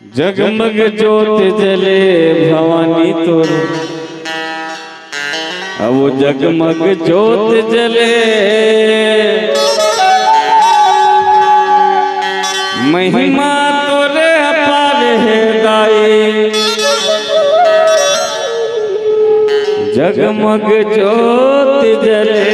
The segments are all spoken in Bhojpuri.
जगमग ज्योत जले भवानी तोर, अब वो जगमग ज्योत जले महिमा तोरे अपार है दाई। जगमग ज्योत जले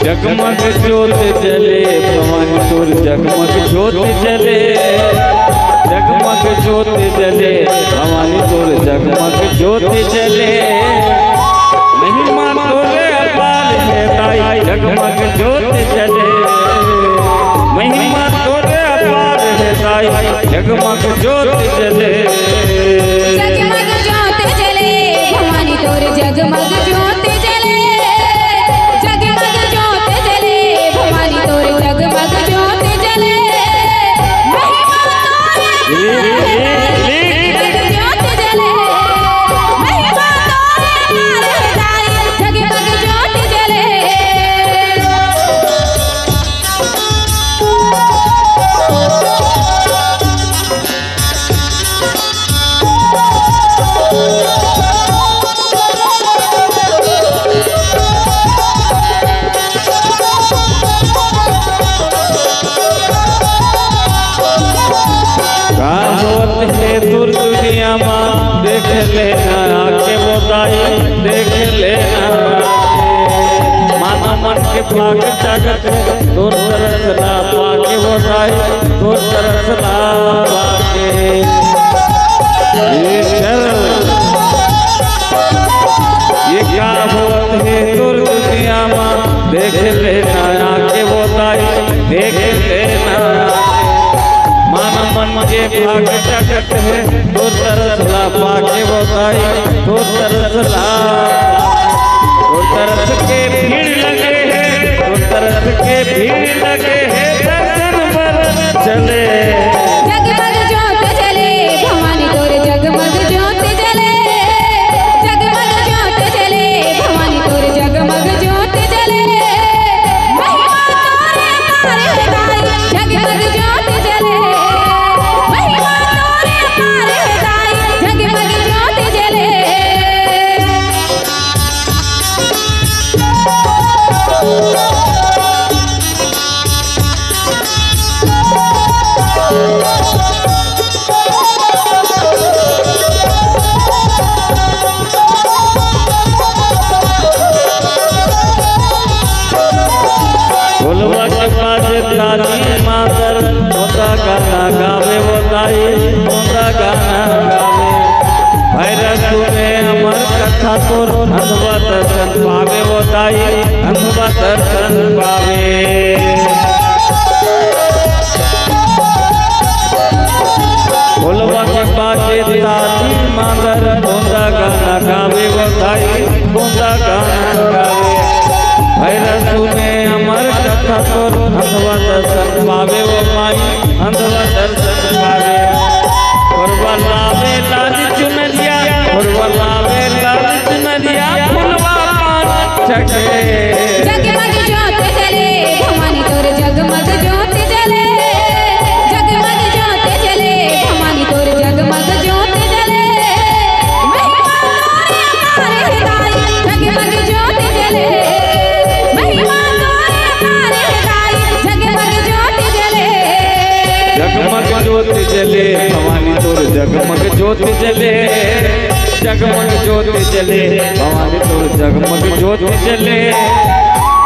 जगमग ज्योत जले भवानी तोर, जगमग ज्योत जले, जगमग ज्योत जले भवानी तोर, जगमग ज्योत जले महिमा तोरे अपार है दाई। जगमग ज्योत जले महिमा तोरे अपार है दाई। जगमग ज्योत जले, जगमग ज्योत जले भवानी तोर, जगमग ज्योत जले, जगमग ज्योत जले भवानी तोर, जगमग ज्योत जले महिमा तोरे जगमग ज्योत जले महिमा तोरे दाई। जगमग ज्योत जले दूर दुनिया माँ देख लेना आके वो दाई, देख लेना माना मन के भाग जगत दूर तरसला पाके वो दाई, दूर तरसला पाके। ये क्या होत है दूर दुनिया माँ देख लेना आके वो दाई, देख लेना माना मन के भाग जगत है दूर तरसला पाके वो दाई, दूर तरसला। दूर तरस के भीड़ लगे है, दूर तरस के भीड़ लगे है दर्शन बरस चले। जगमग ज्योत जले भवानी तोर, जगमग ज्योत जले, जगमग ज्योत जले भवानी तोर, जगमग ज्योत जले महिमा तोरे अपार है दाई। जगमग ज्योत जले महिमा तोरे अपार है दाई। जगमग ज्योत जले भोलवा के पास ताली मातर होता गाना गावे वो दाई, होता गाना गावे भैरव सुने अमर कथा तोर, अंधवा दर्शन पावे वो दाई, अंधवा दर्शन पावे। भोलवा के पास ताली मातर होता गाना गावे वो दाई, होता गाना गावे भैरव सुने अमर कथा तोर, अंधवा दर्शन पावे वो माई, अंधवा दर्शन पावे। फुलवा लावे लाल चुनरिया, फुलवा लावे लाल चुनरिया, फुलवा पान चढ़े। जगमग ज्योत जले भवानी तोर, जगमग ज्योत जले, जगमग ज्योत जले भवानी तोर, जगमग ज्योत जले महिमा तोरे अपार है दाई। जगमग ज्योत जले महिमा तोरे अपार है दाई। जगमग ज्योत जले, जगमग ज्योत जले भवानी तोर, जगमग ज्योत जले, जगमग ज्योत जले भवानी तोर, जगमग ज्योत जले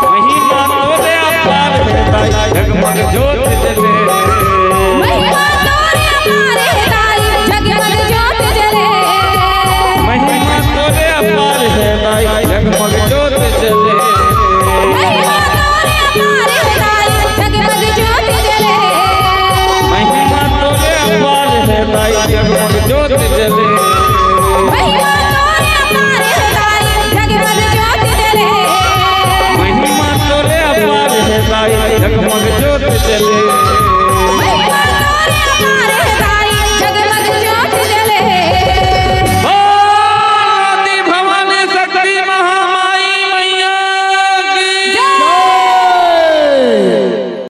महिमा तोरे अपार है दाई। जगमग ज्योत जले।